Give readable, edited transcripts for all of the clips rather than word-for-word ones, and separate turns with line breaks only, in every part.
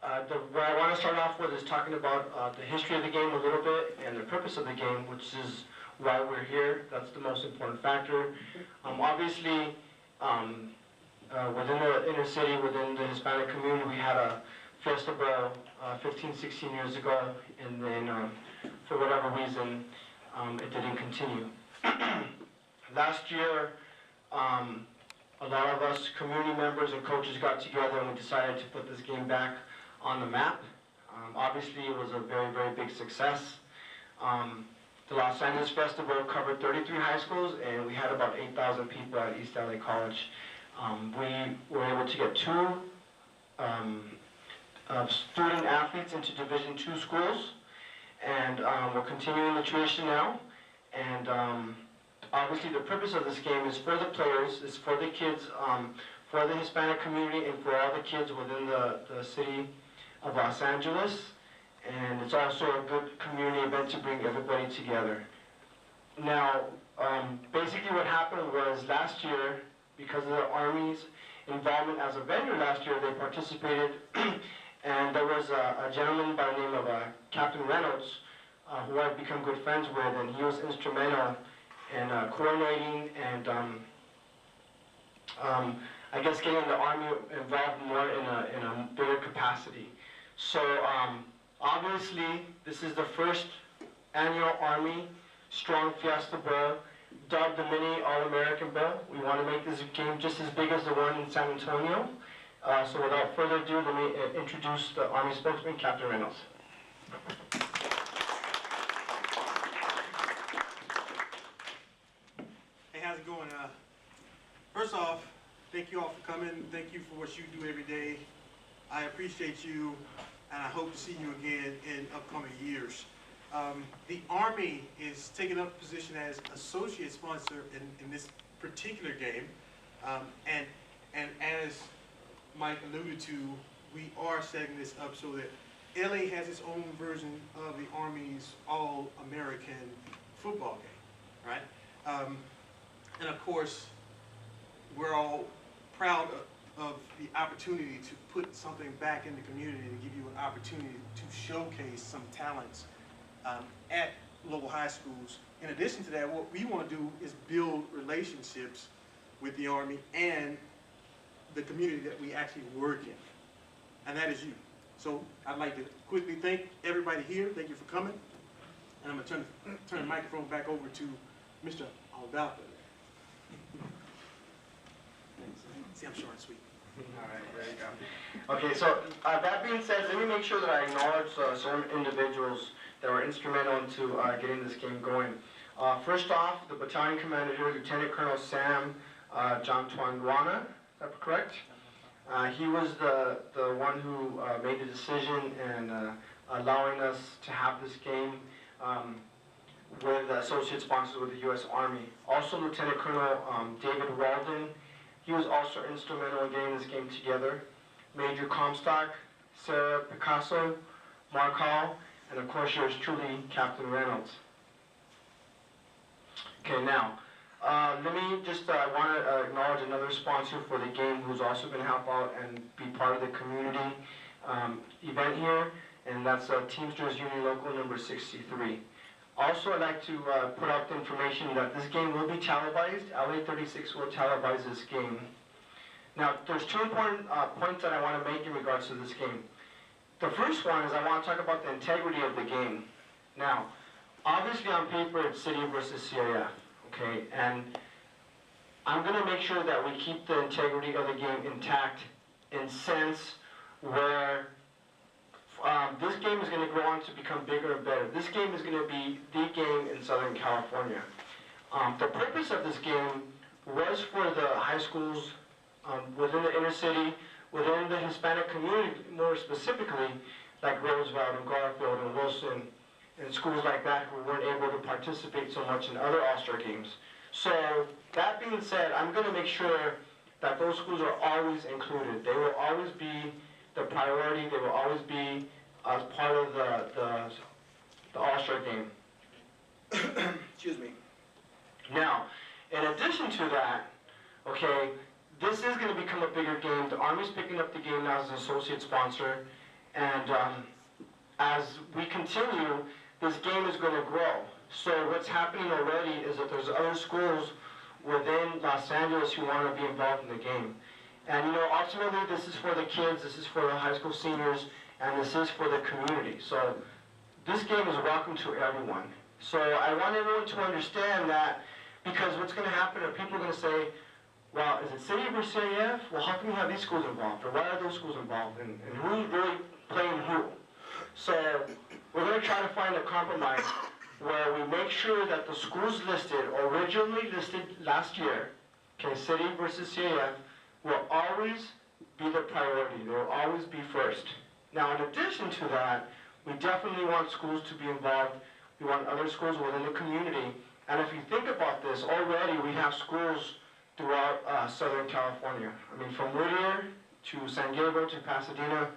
What I want to start off with is talking about the history of the game a little bit and the purpose of the game, which is why we're here. That's the most important factor. Obviously, within the inner city, within the Hispanic community, we had a Fiesta 15, 16 years ago, and then for whatever reason, it didn't continue. Last year, a lot of us community members and coaches got together and we decided to put this game back on the map. Obviously, it was a very, very big success. The Los Angeles Festival covered 33 high schools and we had about 8,000 people at East LA College. We were able to get two student athletes into Division II schools, and we're continuing the tradition now. And obviously the purpose of this game is for the players, is for the kids, for the Hispanic community, and for all the kids within the city of Los Angeles. And it's also a good community event to bring everybody together. Now, basically what happened was last year, because of the Army's involvement as a vendor last year, they participated, and there was a gentleman by the name of Captain Reynolds, who I've become good friends with, and he was instrumental in coordinating and I guess getting the Army involved more in a bigger capacity. So obviously this is the first annual Army Strong Fiesta Bowl, dubbed the Mini All-American Bowl. We want to make this game just as big as the one in San Antonio. So without further ado, let me introduce the Army spokesman, Captain Reynolds.
Hey, how's it going? First off, thank you all for coming. Thank you for what you do every day. I appreciate you, and I hope to see you again in upcoming years. The Army is taking up a position as associate sponsor in this particular game, and as Mike alluded to, we are setting this up so that LA has its own version of the Army's All-American football game, right? And of course, we're all proud of the opportunity to put something back in the community, to give you an opportunity to showcase some talents at local high schools. In addition to that, what we want to do is build relationships with the Army and the community that we actually work in, and that is you. So I'd like to quickly thank everybody here. Thank you for coming. And I'm going to turn the microphone back over to Mr. Albalpa. See, I'm short and sweet.
All right, there you go. Okay, so that being said, let me make sure that I acknowledge certain individuals that were instrumental into getting this game going. First off, the battalion commander here, Lieutenant Colonel Sam John Twanduana, is that correct? He was the one who made the decision and allowing us to have this game with associate sponsors with the U.S. Army. Also, Lieutenant Colonel David Walden, he was also instrumental in getting this game together. Major Comstock, Sarah Picasso, Mark Hall, and of course yours truly, Captain Reynolds. Okay, now, let me just, I want to acknowledge another sponsor for the game who's also going to help out and be part of the community event here, and that's Teamsters Union Local number 63. Also, I'd like to put out the information that this game will be televised. LA 36 will televise this game. Now, there's two important points that I want to make in regards to this game. The first one is I want to talk about the integrity of the game. Now, obviously on paper it's City versus CIF, okay? And I'm going to make sure that we keep the integrity of the game intact in sense where this game is going to go on to become bigger and better. This game is going to be the game in Southern California. The purpose of this game was for the high schools within the inner city, within the Hispanic community more specifically, like Roosevelt and Garfield and Wilson and schools like that who weren't able to participate so much in other All-Star games. So that being said, I'm going to make sure that those schools are always included. They will always be the priority. They will always be as part of the All-Star game. Excuse me. Now, in addition to that, okay, this is going to become a bigger game. The Army's picking up the game now as an associate sponsor, And as we continue, this game is going to grow. So what's happening already is that there's other schools within Los Angeles who want to be involved in the game. And you know, ultimately this is for the kids, this is for the high school seniors, and this is for the community. So this game is welcome to everyone. So I want everyone to understand that, because what's going to happen are people are going to say, well, is it city versus CAF? Well, how come you have these schools involved? Or why are those schools involved? And who's really playing who? So we're going to try to find a compromise where we make sure that the schools listed, originally listed last year, okay, city versus CAF, will always be the priority. They will always be first. Now, in addition to that, we definitely want schools to be involved. We want other schools within the community. And if you think about this, already we have schools throughout Southern California. I mean, from Whittier to San Gabriel to Pasadena,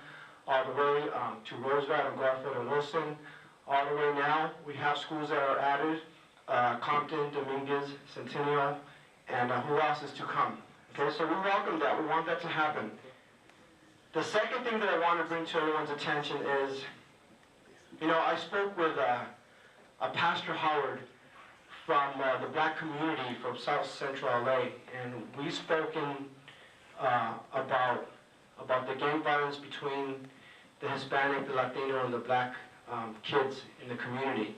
all the way to Roseville and Garfield and Wilson, all the way now. We have schools that are added, Compton, Dominguez, Centennial, and who else is to come? Okay, so we welcome that. We want that to happen. The second thing that I want to bring to everyone's attention is, you know, I spoke with a Pastor Howard from the black community from South Central LA, and we've spoken about the gang violence between the Hispanic, the Latino, and the black kids in the community.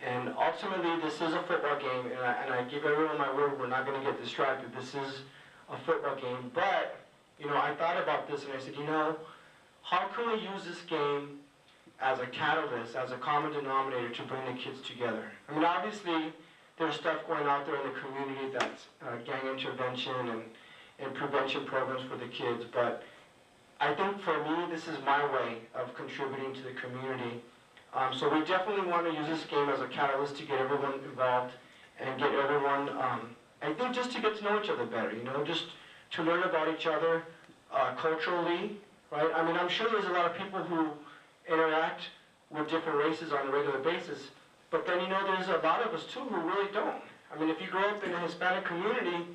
And ultimately, this is a football game, and I give everyone my word, we're not going to get distracted. This is a football game. But, you know, I thought about this, and I said, you know, how can we use this game as a catalyst, as a common denominator to bring the kids together? I mean, obviously, there's stuff going out there in the community that's gang intervention and prevention programs for the kids, but I think for me, this is my way of contributing to the community. So we definitely want to use this game as a catalyst to get everyone involved and get everyone, I think just to get to know each other better, you know, just to learn about each other culturally, right? I mean, I'm sure there's a lot of people who interact with different races on a regular basis, but then, you know, there's a lot of us too who really don't. I mean, if you grow up in a Hispanic community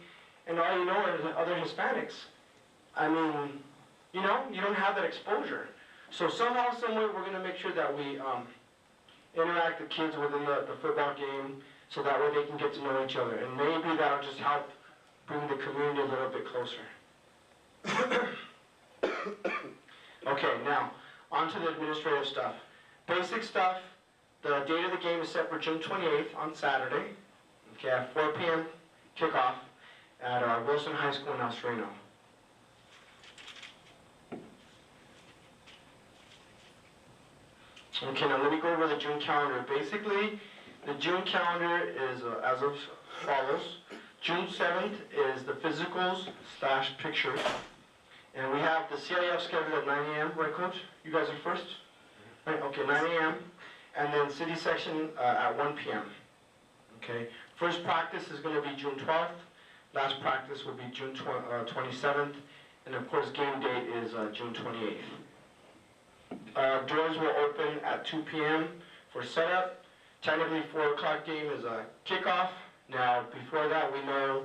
and all you know are the other Hispanics, I mean, you know, you don't have that exposure. So somehow, some way, we're going to make sure that we interact the kids within the football game so that way they can get to know each other. And maybe that'll just help bring the community a little bit closer. Okay, now, on to the administrative stuff. Basic stuff, the date of the game is set for June 28th on Saturday, okay, at 4 p.m. kickoff at Wilson High School in El Sereno. Okay, now let me go over the June calendar. Basically, the June calendar is as of follows. June 7th is the physicals/pictures. And we have the CIF scheduled at 9 a.m., right, Coach? You guys are first? Right, okay, 9 a.m. And then city section at 1 p.m. Okay, first practice is going to be June 12th. Last practice will be June 27th. And of course, game date is June 28th. Doors will open at 2 p.m. for setup. Technically, 4 o'clock game is a kickoff. Now, before that, we know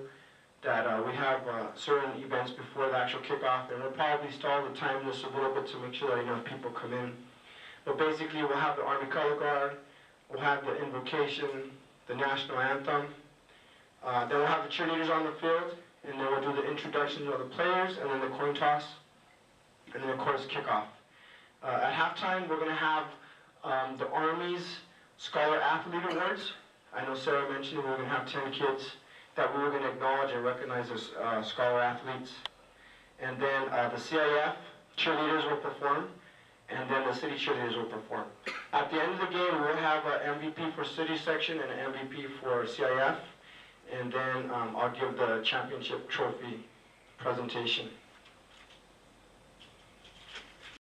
that we have certain events before the actual kickoff, and we'll probably stall the time just a little bit to make sure that enough people come in. But basically, we'll have the Army Color Guard, we'll have the invocation, the national anthem, then we'll have the cheerleaders on the field, and then we'll do the introduction of the players, and then the coin toss, and then of course kickoff. At halftime, we're going to have the Army's Scholar Athlete Awards. I know Sarah mentioned we were going to have 10 kids that we were going to acknowledge and recognize as scholar athletes. And then the CIF cheerleaders will perform, and then the city cheerleaders will perform. At the end of the game, we'll have an MVP for city section and an MVP for CIF, and then I'll give the championship trophy presentation.